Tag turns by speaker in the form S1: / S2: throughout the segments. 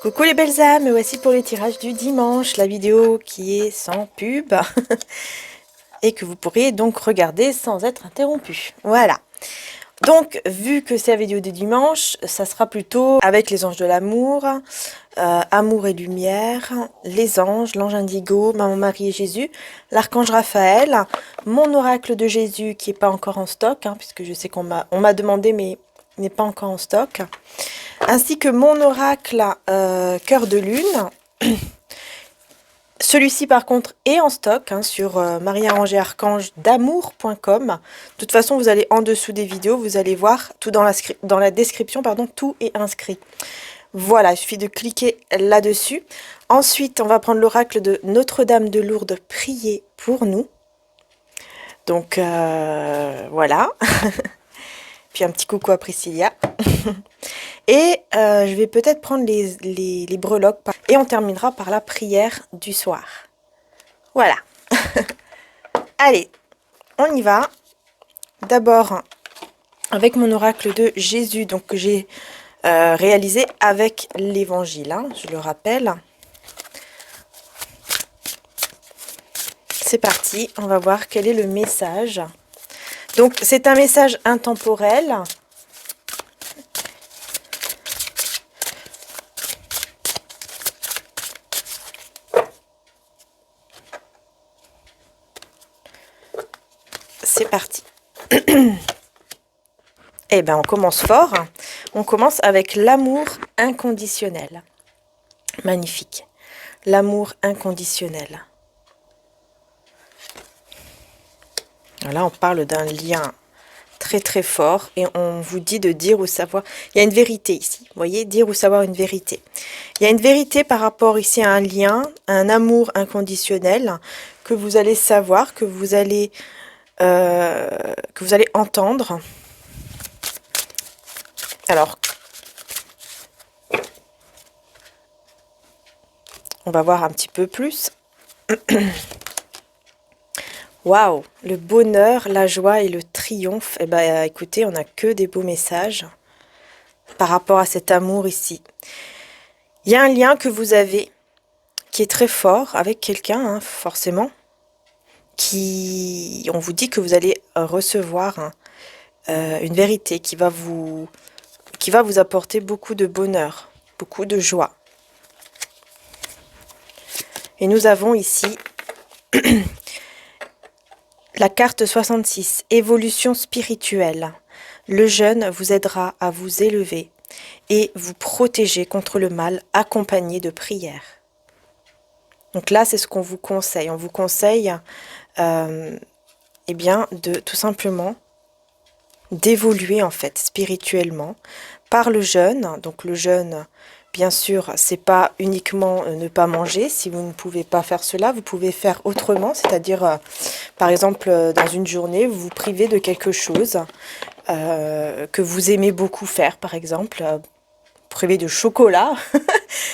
S1: Coucou les belles âmes, me voici pour le tirage du dimanche, la vidéo qui est sans pub et que vous pourrez donc regarder sans être interrompu. Voilà. Donc, vu que c'est la vidéo du dimanche, ça sera plutôt avec les anges de l'amour, amour et lumière, les anges, l'ange indigo, Maman Marie et Jésus, l'archange Raphaël, mon oracle de Jésus qui n'est pas encore en stock, puisque je sais qu'on m'a demandé mais n'est pas encore en stock, ainsi que mon oracle cœur de lune. Celui-ci par contre est en stock sur marie-archange d'amour.com. De toute façon, vous allez en dessous des vidéos, vous allez voir tout dans la description, pardon, tout est inscrit. Voilà, il suffit de cliquer là-dessus. Ensuite, on va prendre l'oracle de Notre-Dame de Lourdes, priez pour nous. Donc voilà. Puis un petit coucou à Priscilla. Et je vais peut-être prendre les breloques. Et on terminera par la prière du soir. Voilà. Allez, on y va. D'abord, avec mon oracle de Jésus, donc que j'ai réalisé avec l'évangile, je le rappelle. C'est parti, on va voir quel est le message. Donc, c'est un message intemporel. C'est parti. Eh bien, on commence fort. On commence avec l'amour inconditionnel. Magnifique. L'amour inconditionnel. Là, on parle d'un lien très très fort et on vous dit de dire ou savoir. Il y a une vérité ici. Vous voyez, dire ou savoir une vérité. Il y a une vérité par rapport ici à un lien, à un amour inconditionnel que vous allez savoir, que vous allez entendre. Alors, on va voir un petit peu plus. Waouh, le bonheur, la joie et le triomphe. Eh bien, écoutez, on n'a que des beaux messages par rapport à cet amour ici. Il y a un lien que vous avez qui est très fort avec quelqu'un, forcément. On vous dit que vous allez recevoir une vérité qui va vous apporter beaucoup de bonheur, beaucoup de joie. Et nous avons ici la carte 66, évolution spirituelle. Le jeûne vous aidera à vous élever et vous protéger contre le mal, accompagné de prières. Donc là, c'est ce qu'on vous conseille. On vous conseille de tout simplement d'évoluer en fait spirituellement par le jeûne. Donc le jeûne, bien sûr, c'est pas uniquement ne pas manger. Si vous ne pouvez pas faire cela, vous pouvez faire autrement, c'est-à-dire par exemple dans une journée, vous vous privez de quelque chose que vous aimez beaucoup faire, par exemple privé de chocolat.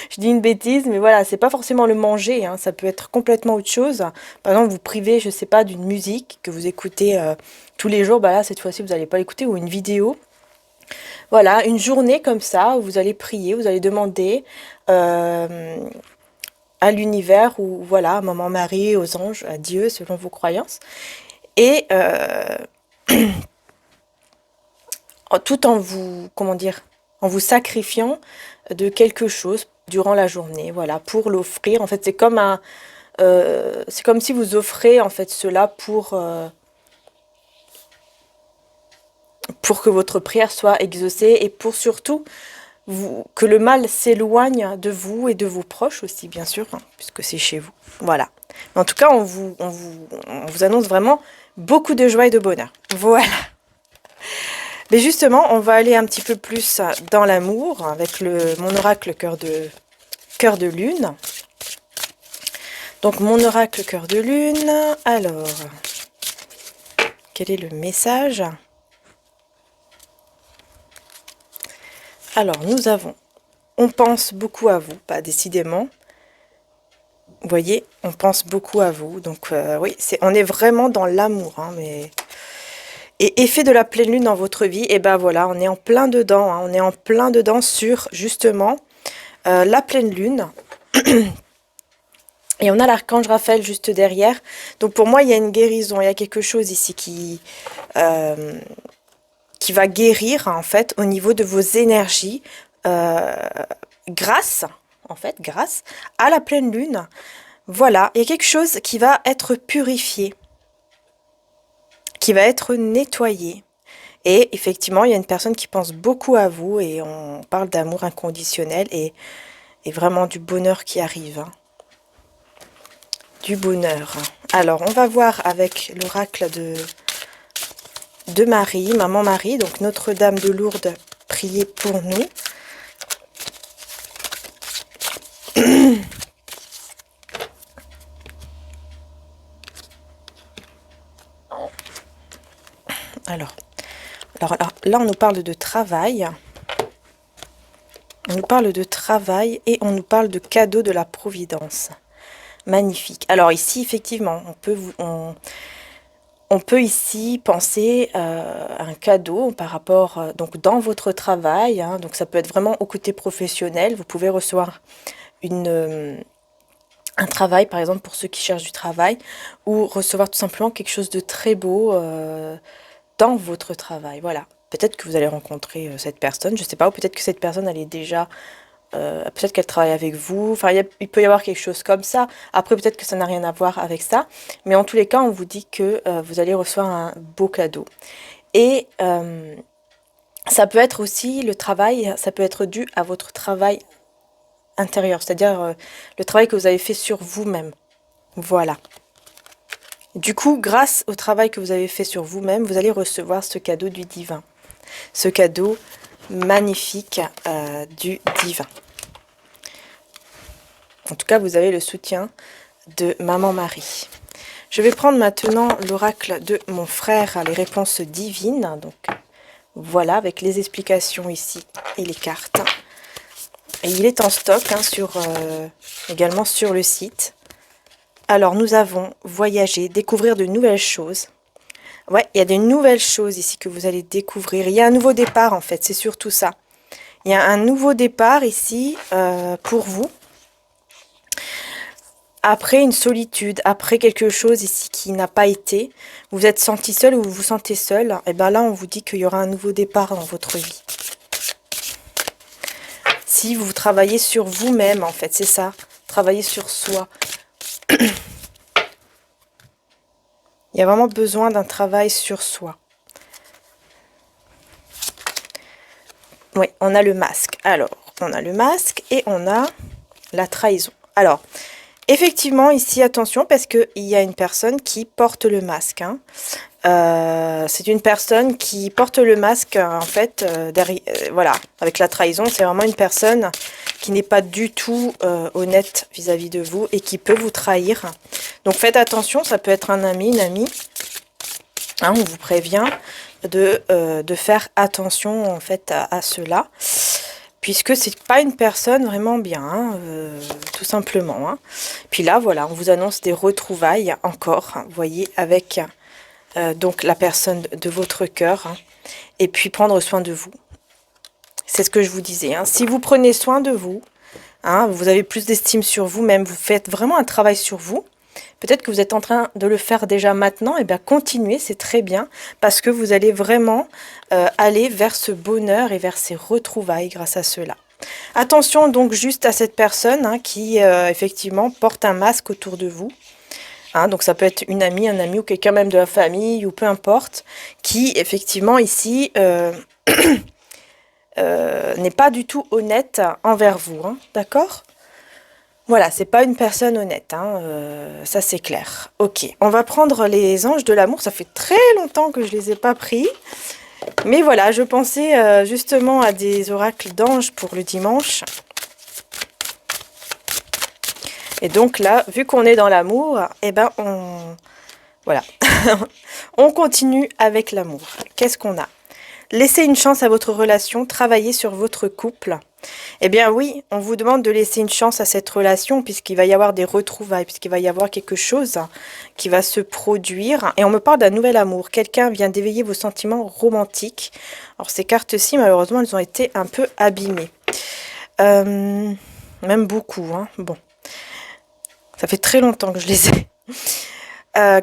S1: Je dis une bêtise, mais voilà, c'est pas forcément le manger, ça peut être complètement autre chose. Par exemple, vous privez, je sais pas, d'une musique que vous écoutez tous les jours, là, cette fois-ci, vous n'allez pas l'écouter, ou une vidéo. Voilà, une journée comme ça, où vous allez prier, vous allez demander à l'univers, ou voilà, à Maman Marie, aux anges, à Dieu, selon vos croyances. Et tout en vous, en vous sacrifiant de quelque chose durant la journée, voilà, pour l'offrir. En fait, c'est comme si vous offrez en fait cela pour que votre prière soit exaucée et pour surtout que le mal s'éloigne de vous et de vos proches aussi, bien sûr, puisque c'est chez vous. Voilà. Mais en tout cas, on vous annonce vraiment beaucoup de joie et de bonheur. Voilà. Mais justement, on va aller un petit peu plus dans l'amour avec mon oracle cœur de lune. Donc, mon oracle cœur de lune. Alors, quel est le message? Alors, nous avons, on pense beaucoup à vous, pas décidément. Vous voyez, on pense beaucoup à vous. Donc, oui, on est vraiment dans l'amour, mais... Et effet de la pleine lune dans votre vie, et ben voilà, on est en plein dedans, on est en plein dedans sur justement la pleine lune. Et on a l'archange Raphaël juste derrière. Donc pour moi, il y a une guérison, il y a quelque chose ici qui va guérir en fait au niveau de vos énergies grâce à la pleine lune. Voilà, il y a quelque chose qui va être purifié, qui va être nettoyé. Et effectivement, il y a une personne qui pense beaucoup à vous et on parle d'amour inconditionnel et vraiment du bonheur qui arrive. Hein. Du bonheur. Alors, on va voir avec l'oracle de Marie, Maman Marie, donc Notre-Dame de Lourdes, priez pour nous. Alors, là, on nous parle de travail. On nous parle de travail et on nous parle de cadeau de la Providence. Magnifique. Alors ici, effectivement, on peut ici penser à un cadeau par rapport, donc dans votre travail. Hein, donc ça peut être vraiment au côté professionnel. Vous pouvez recevoir un travail, par exemple, pour ceux qui cherchent du travail, ou recevoir tout simplement quelque chose de très beau dans votre travail. Voilà. Peut-être que vous allez rencontrer cette personne, je ne sais pas, ou peut-être que cette personne, elle est déjà... peut-être qu'elle travaille avec vous, enfin il peut y avoir quelque chose comme ça. Après peut-être que ça n'a rien à voir avec ça, mais en tous les cas on vous dit que vous allez recevoir un beau cadeau. Et ça peut être aussi le travail, ça peut être dû à votre travail intérieur, c'est-à-dire le travail que vous avez fait sur vous-même. Voilà. Du coup, grâce au travail que vous avez fait sur vous-même, vous allez recevoir ce cadeau du divin. Ce cadeau magnifique du divin. En tout cas, vous avez le soutien de Maman Marie. Je vais prendre maintenant l'oracle de mon frère, les réponses divines. Donc voilà, avec les explications ici et les cartes. Et il est en stock hein, également sur le site. Alors, nous avons voyagé, découvrir de nouvelles choses. Ouais, il y a des nouvelles choses ici que vous allez découvrir. Il y a un nouveau départ, en fait, c'est surtout ça. Il y a un nouveau départ ici pour vous. Après une solitude, après quelque chose ici qui n'a pas été, vous êtes senti seul ou vous vous sentez seul, et bien là, on vous dit qu'il y aura un nouveau départ dans votre vie. Si vous travaillez sur vous-même, en fait, c'est ça. Travailler sur soi. Il y a vraiment besoin d'un travail sur soi. Oui, on a le masque. Alors, on a le masque et on a la trahison. Alors, effectivement, ici, attention, parce qu'il y a une personne qui porte le masque. Hein. C'est une personne qui porte le masque, en fait, derrière, voilà, avec la trahison. C'est vraiment une personne qui n'est pas du tout honnête vis-à-vis de vous et qui peut vous trahir. Donc, faites attention, ça peut être un ami, une amie. Hein, on vous prévient de faire attention, en fait, à cela. Puisque c'est pas une personne vraiment bien, hein, tout simplement. Hein. Puis là, voilà, on vous annonce des retrouvailles encore, hein, vous voyez, avec donc la personne de votre cœur. Hein, et puis prendre soin de vous. C'est ce que je vous disais. Hein. Si vous prenez soin de vous, hein, vous avez plus d'estime sur vous-même, vous faites vraiment un travail sur vous. Peut-être que vous êtes en train de le faire déjà maintenant, et bien continuez, c'est très bien, parce que vous allez vraiment aller vers ce bonheur et vers ces retrouvailles grâce à cela. Attention donc juste à cette personne hein, qui effectivement porte un masque autour de vous. Hein, donc ça peut être une amie, un ami ou quelqu'un même de la famille ou peu importe, qui effectivement ici n'est pas du tout honnête envers vous, hein, d'accord ? Voilà, c'est pas une personne honnête, hein, ça c'est clair. Ok, on va prendre les anges de l'amour, ça fait très longtemps que je les ai pas pris. Mais voilà, je pensais justement à des oracles d'anges pour le dimanche. Et donc là, vu qu'on est dans l'amour, eh ben voilà, on continue avec l'amour. Qu'est-ce qu'on a ? Laissez une chance à votre relation, travaillez sur votre couple. Eh bien oui, on vous demande de laisser une chance à cette relation puisqu'il va y avoir des retrouvailles, puisqu'il va y avoir quelque chose qui va se produire. Et on me parle d'un nouvel amour. Quelqu'un vient d'éveiller vos sentiments romantiques. Alors ces cartes-ci, malheureusement, elles ont été un peu abîmées. même beaucoup, hein. Bon, ça fait très longtemps que je les ai.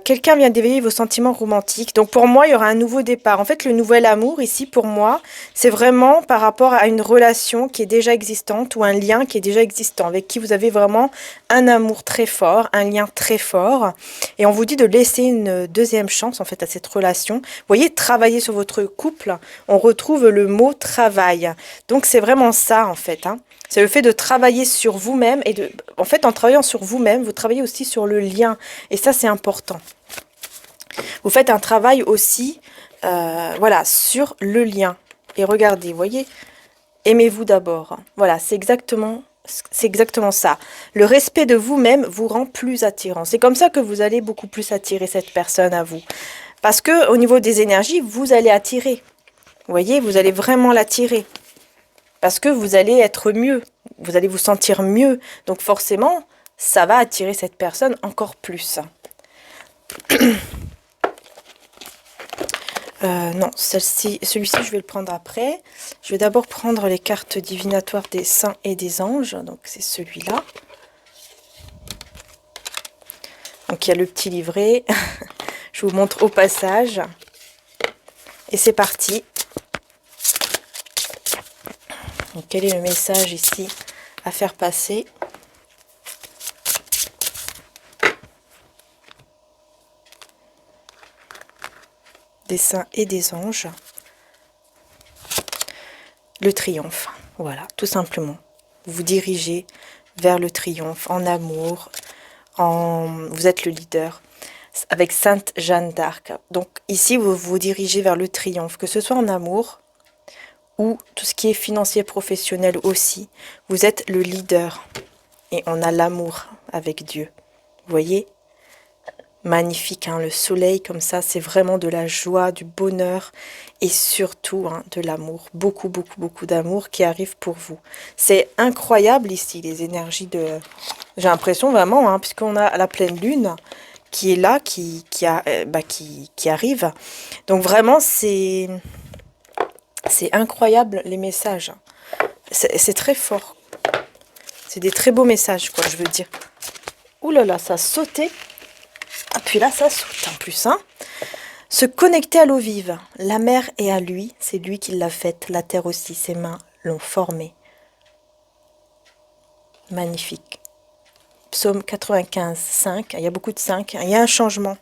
S1: Quelqu'un vient d'éveiller vos sentiments romantiques. Donc pour moi, il y aura un nouveau départ. En fait, le nouvel amour, ici, pour moi, c'est vraiment par rapport à une relation qui est déjà existante ou un lien qui est déjà existant, avec qui vous avez vraiment un amour très fort, un lien très fort. Et on vous dit de laisser une deuxième chance, en fait, à cette relation. Vous voyez, travailler sur votre couple, on retrouve le mot travail. Donc c'est vraiment ça, en fait, hein. C'est le fait de travailler sur vous-même et en fait, en travaillant sur vous-même, vous travaillez aussi sur le lien. Et ça, c'est important. Vous faites un travail aussi, voilà, sur le lien. Et regardez, vous voyez, aimez-vous d'abord. Voilà, c'est exactement ça. Le respect de vous-même vous rend plus attirant. C'est comme ça que vous allez beaucoup plus attirer cette personne à vous. Parce que au niveau des énergies, vous allez attirer. Vous voyez, vous allez vraiment l'attirer. Parce que vous allez être mieux, vous allez vous sentir mieux. Donc forcément, ça va attirer cette personne encore plus. Non, celui-ci, je vais le prendre après. Je vais d'abord prendre les cartes divinatoires des saints et des anges. Donc c'est celui-là. Donc il y a le petit livret. Je vous montre au passage. Et c'est parti. Donc, quel est le message ici à faire passer? Des saints et des anges. Le triomphe. Voilà, tout simplement. Vous vous dirigez vers le triomphe, en amour. Vous êtes le leader. Avec Sainte Jeanne d'Arc. Donc ici, vous vous dirigez vers le triomphe, que ce soit en amour ou tout ce qui est financier professionnel aussi. Vous êtes le leader. Et on a l'amour avec Dieu. Vous voyez? Magnifique, hein, le soleil comme ça, c'est vraiment de la joie, du bonheur et surtout hein, de l'amour. Beaucoup, beaucoup, beaucoup d'amour qui arrive pour vous. C'est incroyable ici, les énergies de... J'ai l'impression vraiment, hein, puisqu'on a la pleine lune qui est là, qui arrive. Donc vraiment, c'est incroyable les messages. C'est très fort. C'est des très beaux messages, quoi, je veux dire. Ouh là là, ça a sauté. Ah, puis là, ça saute en plus, hein. Se connecter à l'eau vive. La mer est à lui, c'est lui qui l'a faite. La terre aussi, ses mains l'ont formée. Magnifique. Psaume 95, 5. Il y a beaucoup de 5. Il y a un changement.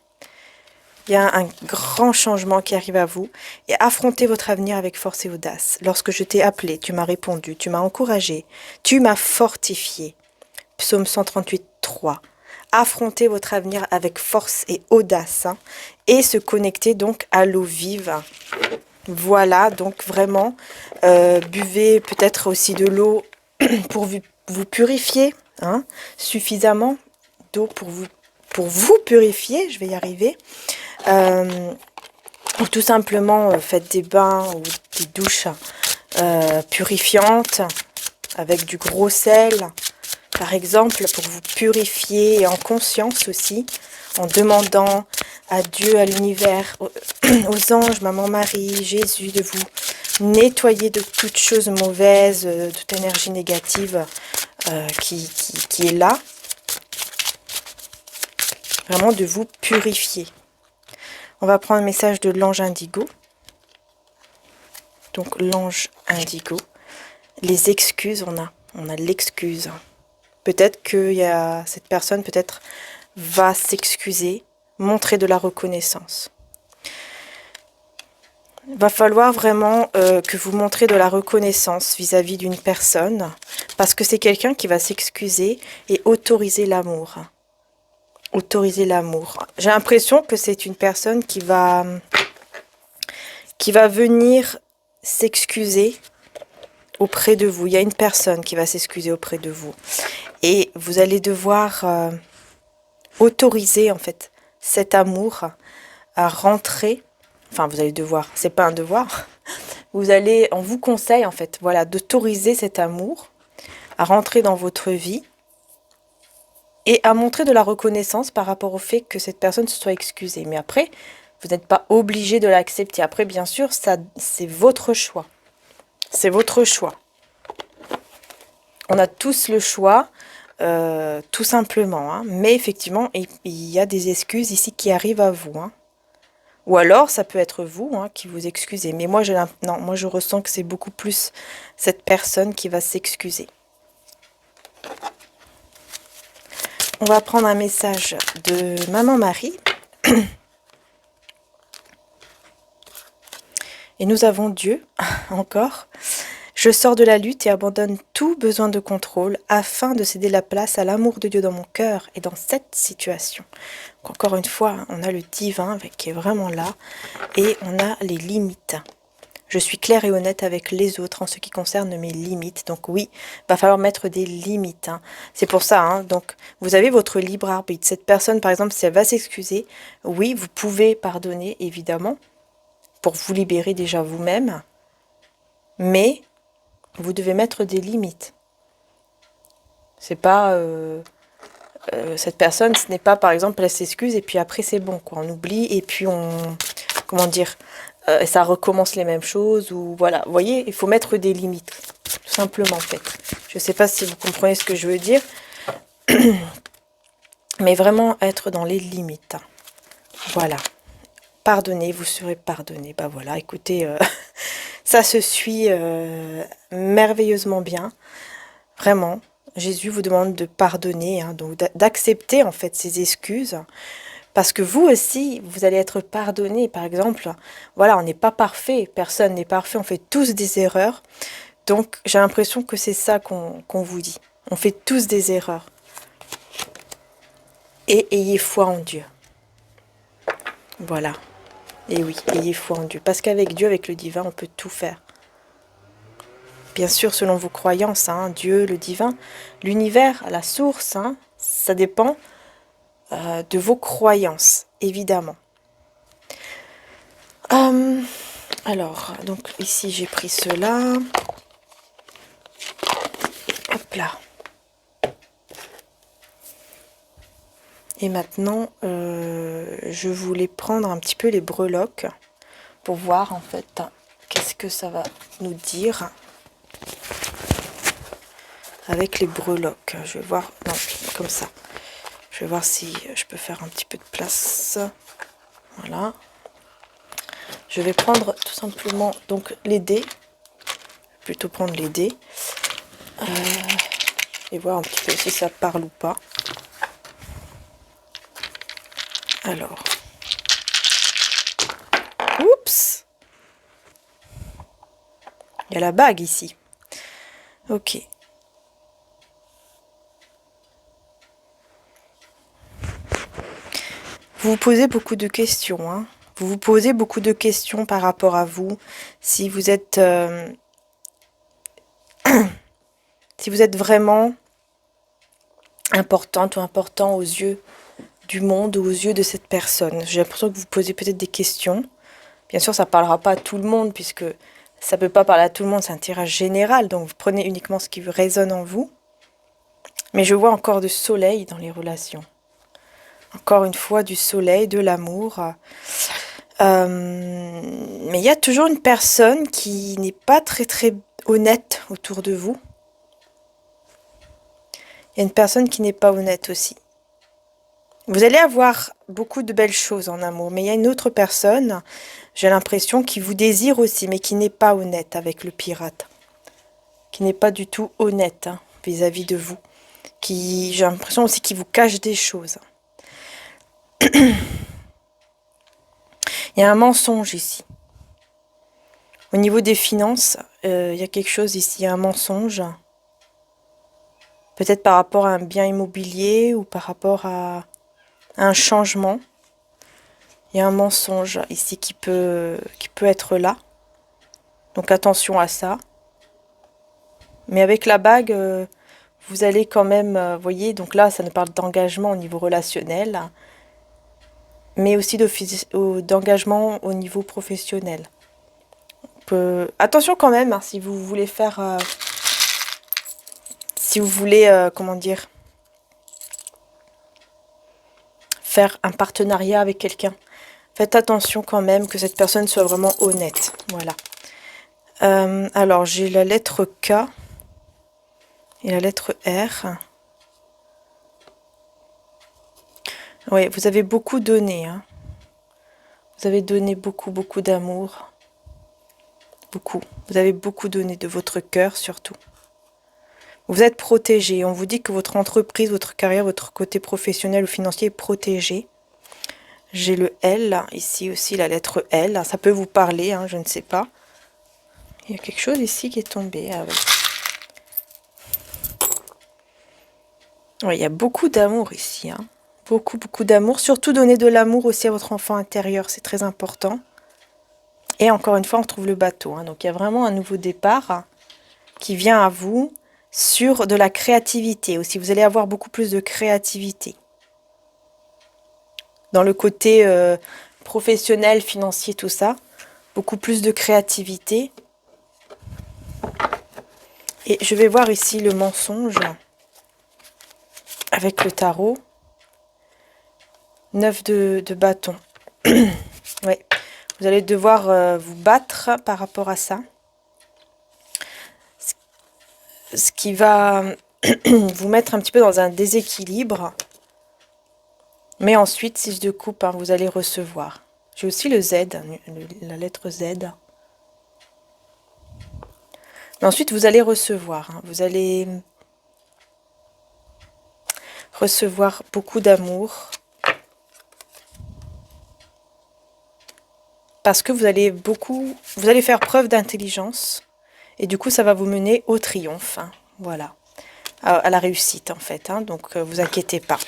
S1: Il y a un grand changement qui arrive à vous. Et affrontez votre avenir avec force et audace. Lorsque je t'ai appelé, tu m'as répondu, tu m'as encouragé, tu m'as fortifié. Psaume 138, 3. Affrontez votre avenir avec force et audace. Hein, et se connecter donc à l'eau vive. Voilà, donc vraiment, buvez peut-être aussi de l'eau pour vous purifier. Hein, suffisamment d'eau pour vous purifier, je vais y arriver. Ou tout simplement faites des bains ou des douches purifiantes avec du gros sel, par exemple, pour vous purifier et en conscience aussi, en demandant à Dieu, à l'univers, aux anges, Maman Marie, Jésus, de vous nettoyer de toute chose mauvaise, toute énergie négative qui est là. Vraiment de vous purifier. On va prendre un message de l'ange indigo. Donc l'ange indigo. Les excuses, on a l'excuse. Peut-être que cette personne peut-être va s'excuser, montrer de la reconnaissance. Il va falloir vraiment que vous montrez de la reconnaissance vis-à-vis d'une personne, parce que c'est quelqu'un qui va s'excuser et autoriser l'amour. Autoriser l'amour. J'ai l'impression que c'est une personne qui va venir s'excuser auprès de vous. Il y a une personne qui va s'excuser auprès de vous. Et vous allez devoir autoriser en fait cet amour à rentrer. Enfin, vous allez devoir, c'est pas un devoir. On vous conseille en fait, voilà, d'autoriser cet amour à rentrer dans votre vie et à montrer de la reconnaissance par rapport au fait que cette personne se soit excusée. Mais après, vous n'êtes pas obligé de l'accepter. Après, bien sûr, ça, c'est votre choix. C'est votre choix. On a tous le choix, tout simplement. Hein. Mais effectivement, il y a des excuses ici qui arrivent à vous. Hein. Ou alors, ça peut être vous qui vous excusez. Mais moi, non, moi, je ressens que c'est beaucoup plus cette personne qui va s'excuser. On va prendre un message de Maman Marie. Et nous avons Dieu, encore. Je sors de la lutte et abandonne tout besoin de contrôle afin de céder la place à l'amour de Dieu dans mon cœur et dans cette situation. Donc encore une fois, on a le divin qui est vraiment là et on a les limites. Je suis claire et honnête avec les autres en ce qui concerne mes limites. Donc oui, va falloir mettre des limites. Hein. C'est pour ça. Hein. Donc vous avez votre libre arbitre. Cette personne, par exemple, si elle va s'excuser, oui, vous pouvez pardonner, évidemment, pour vous libérer déjà vous-même. Mais vous devez mettre des limites. C'est pas... cette personne, ce n'est pas, par exemple, elle s'excuse et puis après c'est bon, quoi. On oublie et puis on... Comment dire ça recommence les mêmes choses ou voilà. Vous voyez, il faut mettre des limites. Tout simplement, en fait. Je ne sais pas si vous comprenez ce que je veux dire. Mais vraiment être dans les limites. Voilà. Pardonnez, vous serez pardonné. Bah voilà, écoutez, ça se suit merveilleusement bien. Vraiment. Jésus vous demande de pardonner, hein, donc d'accepter en fait ses excuses. Parce que vous aussi, vous allez être pardonné. Par exemple, voilà, on n'est pas parfait. Personne n'est parfait. On fait tous des erreurs. Donc, j'ai l'impression que c'est ça qu'on vous dit. On fait tous des erreurs. Et ayez foi en Dieu. Voilà. Et oui, ayez foi en Dieu. Parce qu'avec Dieu, avec le divin, on peut tout faire. Bien sûr, selon vos croyances, hein, Dieu, le divin, l'univers, la source, hein, ça dépend de vos croyances, évidemment. Alors, donc ici, j'ai pris cela. Hop là. Et maintenant, je voulais prendre un petit peu les breloques pour voir, en fait, qu'est-ce que ça va nous dire. Avec les breloques. Je vais voir, non, comme ça. Je vais voir si je peux faire un petit peu de place. Voilà. Je vais prendre tout simplement donc les dés. Plutôt prendre les dés. Et voir un petit peu si ça parle ou pas. Alors. Oups! Il y a la bague ici. Ok. Vous vous posez beaucoup de questions, hein. Vous vous posez beaucoup de questions par rapport à vous. Si vous êtes, si vous êtes vraiment importante ou important aux yeux du monde ou aux yeux de cette personne. J'ai l'impression que vous posez peut-être des questions. Bien sûr, ça ne parlera pas à tout le monde puisque ça ne peut pas parler à tout le monde. C'est un tirage général. Donc, vous prenez uniquement ce qui résonne en vous. Mais je vois encore du soleil dans les relations. Encore une fois, du soleil, de l'amour. Mais il y a toujours une personne qui n'est pas très très honnête autour de vous. Il y a une personne qui n'est pas honnête aussi. Vous allez avoir beaucoup de belles choses en amour, mais il y a une autre personne, j'ai l'impression, qui vous désire aussi, mais qui n'est pas honnête avec le pirate. Qui n'est pas du tout honnête vis-à-vis de vous. J'ai l'impression aussi qu'il vous cache des choses. Il y a un mensonge ici. Au niveau des finances, il y a quelque chose ici, il y a un mensonge. Peut-être par rapport à un bien immobilier ou par rapport à un changement. Il y a un mensonge ici qui peut être là. Donc attention à ça. Mais avec la bague, vous allez quand même, voyez, donc là, ça nous parle d'engagement au niveau relationnel, mais aussi d'engagement au niveau professionnel. Attention quand même, hein, si vous voulez faire... si vous voulez, comment dire, faire un partenariat avec quelqu'un, faites attention quand même que cette personne soit vraiment honnête. Voilà. Alors, j'ai la lettre K et la lettre R. Oui, vous avez beaucoup donné, hein. Vous avez donné beaucoup, beaucoup d'amour. Beaucoup. Vous avez beaucoup donné de votre cœur, surtout. Vous êtes protégé. On vous dit que votre entreprise, votre carrière, votre côté professionnel ou financier est protégé. J'ai le L, ici aussi la lettre L. Ça peut vous parler, hein, je ne sais pas. Il y a quelque chose ici qui est tombé. Ah oui. Oui, il y a beaucoup d'amour ici, hein. Beaucoup, beaucoup d'amour. Surtout donner de l'amour aussi à votre enfant intérieur, c'est très important. Et encore une fois, on trouve le bateau, hein. Donc il y a vraiment un nouveau départ qui vient à vous sur de la créativité aussi. Vous allez avoir beaucoup plus de créativité. Dans le côté professionnel, financier, tout ça. Beaucoup plus de créativité. Et je vais voir ici le mensonge avec le tarot. 9 de bâton. Oui, vous allez devoir vous battre par rapport à ça. Ce qui va vous mettre un petit peu dans un déséquilibre. Mais ensuite, 6 de coupe, hein, vous allez recevoir. J'ai aussi le Z, la lettre Z. Mais ensuite, vous allez recevoir. Hein, vous allez recevoir beaucoup d'amour. Parce que vous allez faire preuve d'intelligence. Et du coup, ça va vous mener au triomphe. Hein, voilà. À la réussite, en fait. Hein, donc, vous inquiétez pas.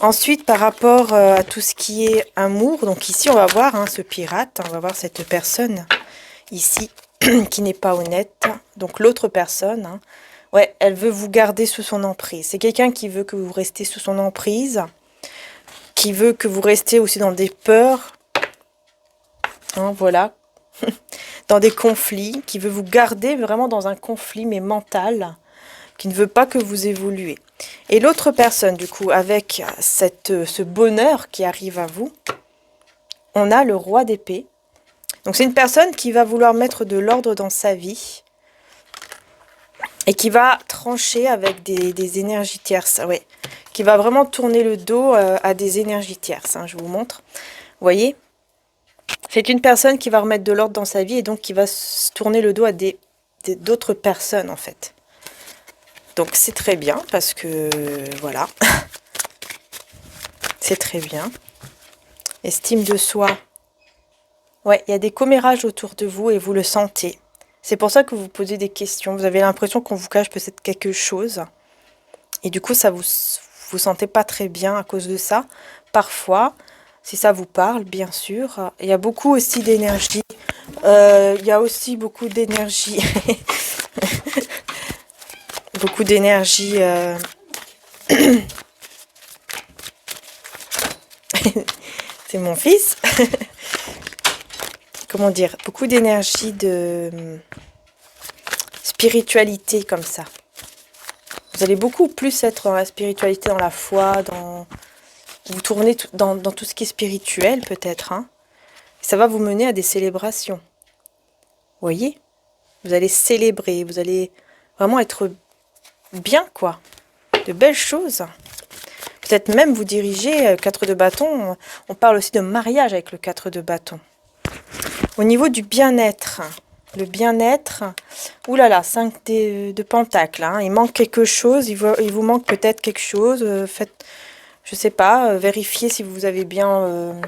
S1: Ensuite, par rapport à tout ce qui est amour, donc ici, on va voir hein, ce pirate. On va voir cette personne ici qui n'est pas honnête. Donc, l'autre personne, hein, ouais, elle veut vous garder sous son emprise. C'est quelqu'un qui veut que vous restiez sous son emprise. Qui veut que vous restiez aussi dans des peurs. Hein, voilà, dans des conflits, qui veut vous garder vraiment dans un conflit, mais mental, qui ne veut pas que vous évoluez. Et l'autre personne, du coup, avec ce bonheur qui arrive à vous, on a le roi d'épée. Donc c'est une personne qui va vouloir mettre de l'ordre dans sa vie et qui va trancher avec des énergies tierces, ouais, qui va vraiment tourner le dos à des énergies tierces, hein, je vous montre. Vous voyez ? C'est une personne qui va remettre de l'ordre dans sa vie et donc qui va se tourner le dos à d'autres personnes en fait. Donc c'est très bien parce que voilà. C'est très bien. Estime de soi. Ouais, il y a des commérages autour de vous et vous le sentez. C'est pour ça que vous posez des questions. Vous avez l'impression qu'on vous cache peut-être quelque chose. Et du coup, ça vous sentez pas très bien à cause de ça. Parfois, si ça vous parle, bien sûr. Il y a beaucoup aussi d'énergie. Il y a aussi beaucoup d'énergie. Beaucoup d'énergie. C'est mon fils. Comment dire? Beaucoup d'énergie de spiritualité comme ça. Vous allez beaucoup plus être dans la spiritualité, dans la foi, vous tournez dans tout ce qui est spirituel peut-être. Hein. Ça va vous mener à des célébrations. Vous voyez? Vous allez célébrer, vous allez vraiment être bien, quoi. De belles choses. Peut-être même vous diriger 4 de bâton. On parle aussi de mariage avec le 4 de bâton. Au niveau du bien-être, le bien-être, oulala, 5 de pentacle, hein, il manque quelque chose, il vous manque peut-être quelque chose, faites, je sais pas, vérifiez si vous avez bien,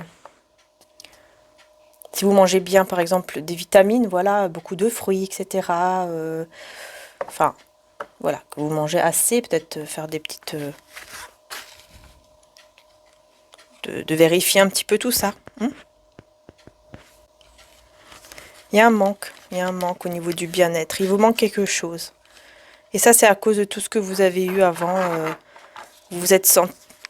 S1: si vous mangez bien par exemple des vitamines, voilà, beaucoup de fruits, etc. Enfin, voilà, que vous mangez assez, peut-être faire des petites... de vérifier un petit peu tout ça. Hein. Il y a un manque au niveau du bien-être. Il vous manque quelque chose. Et ça, c'est à cause de tout ce que vous avez eu avant. Vous êtes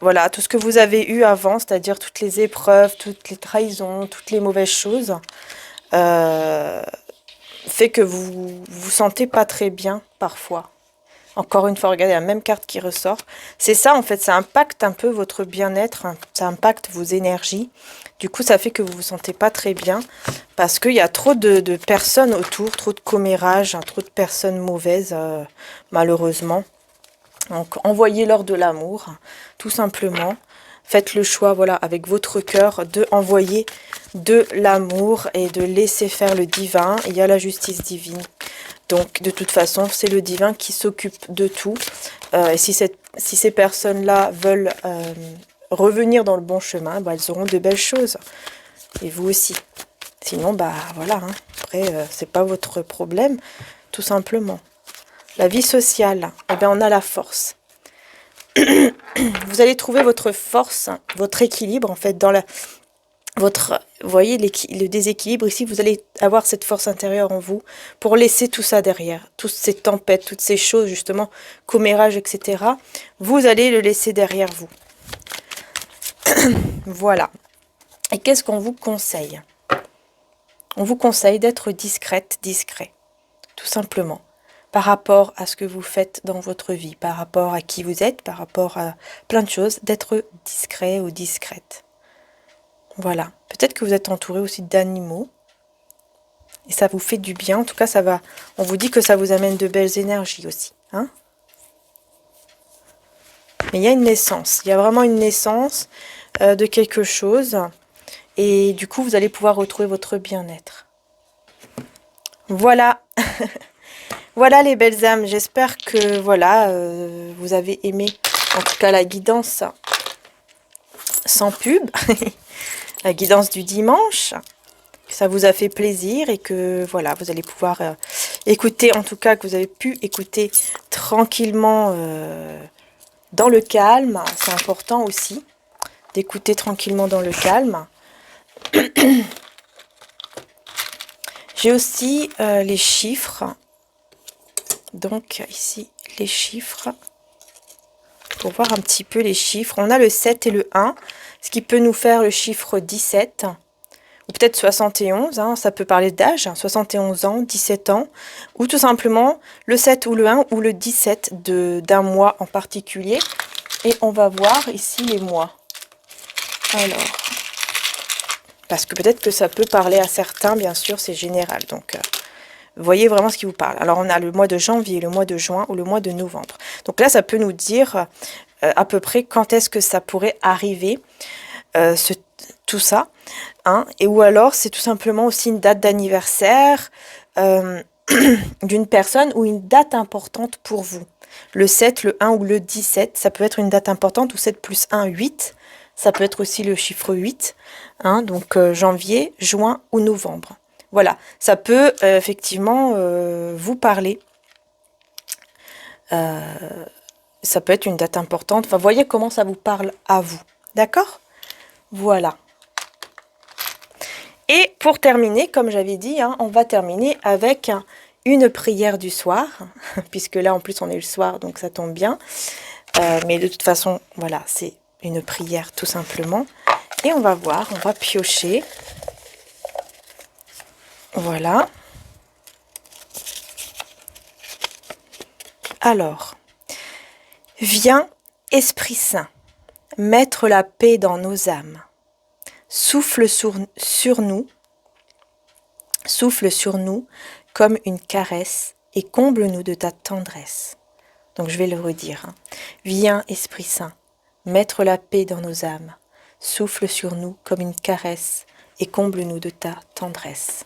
S1: voilà, tout ce que vous avez eu avant, c'est-à-dire toutes les épreuves, toutes les trahisons, toutes les mauvaises choses, fait que vous sentez pas très bien parfois. Encore une fois, regardez la même carte qui ressort. C'est ça, en fait, ça impacte un peu votre bien-être, hein, ça impacte vos énergies. Du coup, ça fait que vous vous sentez pas très bien parce qu'il y a trop de personnes autour, trop de commérages, hein, trop de personnes mauvaises, malheureusement. Donc, envoyez-leur de l'amour, tout simplement. Faites le choix, voilà, avec votre cœur, de envoyer de l'amour et de laisser faire le divin. Il y a la justice divine. Donc, de toute façon, c'est le divin qui s'occupe de tout. Et si ces personnes-là veulent revenir dans le bon chemin, bah, elles auront de belles choses. Et vous aussi. Sinon, bah voilà, hein. Après, c'est pas votre problème, tout simplement. La vie sociale, eh bien, on a la force. Vous allez trouver votre force, votre équilibre, en fait, dans vous voyez le déséquilibre ici, vous allez avoir cette force intérieure en vous pour laisser tout ça derrière, toutes ces tempêtes, toutes ces choses, justement, commérages, etc. Vous allez le laisser derrière vous. Voilà. Et qu'est-ce qu'on vous conseille? On vous conseille d'être discrète, discret, tout simplement. Par rapport à ce que vous faites dans votre vie, par rapport à qui vous êtes, par rapport à plein de choses, d'être discret ou discrète. Voilà. Peut-être que vous êtes entouré aussi d'animaux. Et ça vous fait du bien. En tout cas, ça va. On vous dit que ça vous amène de belles énergies aussi. Hein? Mais il y a une naissance. Il y a vraiment une naissance de quelque chose. Et du coup, vous allez pouvoir retrouver votre bien-être. Voilà. Voilà les belles âmes. J'espère que voilà, vous avez aimé en tout cas la guidance sans pub. La guidance du dimanche. Que ça vous a fait plaisir et que voilà, vous allez pouvoir écouter, en tout cas que vous avez pu écouter tranquillement dans le calme. C'est important aussi d'écouter tranquillement dans le calme. J'ai aussi les chiffres. Donc ici, les chiffres. Pour voir un petit peu les chiffres. On a le 7 et le 1. Ce qui peut nous faire le chiffre 17. Ou peut-être 71. Hein, ça peut parler d'âge. 71 ans, 17 ans. Ou tout simplement le 7 ou le 1 ou le 17 d'un mois en particulier. Et on va voir ici les mois. Alors. Parce que peut-être que ça peut parler à certains. Bien sûr, c'est général. Donc... voyez vraiment ce qui vous parle. Alors, on a le mois de janvier, le mois de juin ou le mois de novembre. Donc là, ça peut nous dire à peu près quand est-ce que ça pourrait arriver, tout ça. Hein, et ou alors, c'est tout simplement aussi une date d'anniversaire d'une personne ou une date importante pour vous. Le 7, le 1 ou le 17, ça peut être une date importante, ou 7 plus 1, 8. Ça peut être aussi le chiffre 8. Hein, donc, janvier, juin ou novembre. Voilà, ça peut effectivement vous parler. Ça peut être une date importante. Enfin, voyez comment ça vous parle à vous. D'accord? Voilà. Et pour terminer, comme j'avais dit, hein, on va terminer avec une prière du soir. Puisque là, en plus, on est le soir, donc ça tombe bien. Mais de toute façon, voilà, c'est une prière tout simplement. Et on va voir, on va piocher. Voilà. Alors, viens, Esprit Saint, mettre la paix dans nos âmes. Souffle sur nous comme une caresse et comble-nous de ta tendresse. Donc je vais le redire. Hein. Viens, Esprit Saint, mettre la paix dans nos âmes. Souffle sur nous comme une caresse et comble-nous de ta tendresse.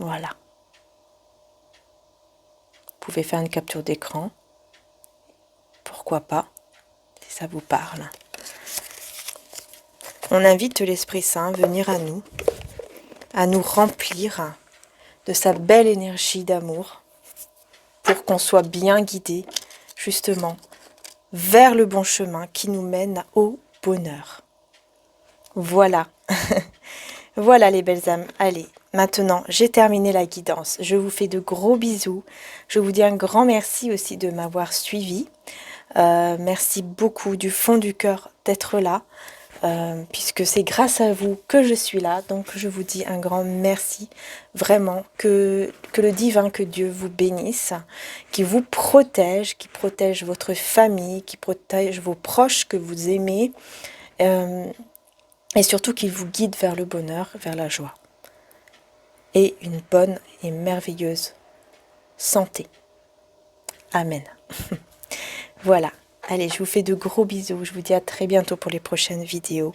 S1: Voilà. Vous pouvez faire une capture d'écran. Pourquoi pas, si ça vous parle. On invite l'Esprit Saint à venir à nous remplir de sa belle énergie d'amour, pour qu'on soit bien guidé, justement, vers le bon chemin qui nous mène au bonheur. Voilà. Voilà les belles âmes. Allez, maintenant, j'ai terminé la guidance. Je vous fais de gros bisous. Je vous dis un grand merci aussi de m'avoir suivi. Merci beaucoup du fond du cœur d'être là, puisque c'est grâce à vous que je suis là. Donc je vous dis un grand merci, vraiment, que le divin, que Dieu vous bénisse, qui vous protège, qui protège votre famille, qui protège vos proches que vous aimez, et surtout qu'il vous guide vers le bonheur, vers la joie, et une bonne et merveilleuse santé. Amen. Voilà. Allez, je vous fais de gros bisous. Je vous dis à très bientôt pour les prochaines vidéos.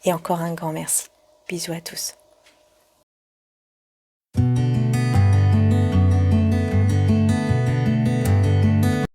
S1: Et encore un grand merci. Bisous à tous.